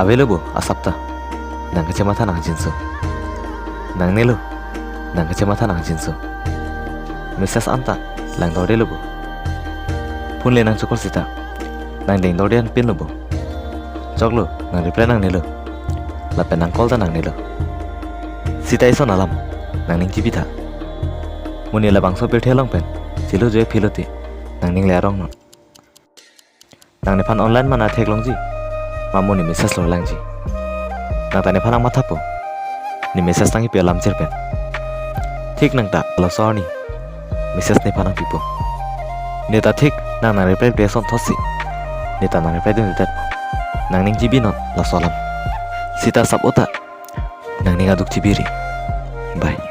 available asapta nang kecamatan nang jinsu nang nelo nang kecamatan nang jinsu Mrs. Anta lang dode lobo punle nang cokol sita nang ding dodean pin lobo joglo nang reply nang nelo lapen nang call ta nang nelo sita iso nalam nang ning jibita muni la bangso pe thelong pen chilo je philoti nang ning le arong no nang ne fan online mana theklong ji mamoni message lo lang ji nang tane phanang mathapo ni message tangi pe lam cherpen ঠিক nang ta lo sorni message ne phanang pipo neta ঠিক nang na reply de son thosi neta nang reply de dat nang ning jibi non lo solam sita sabota nang ning aduk jibiri bye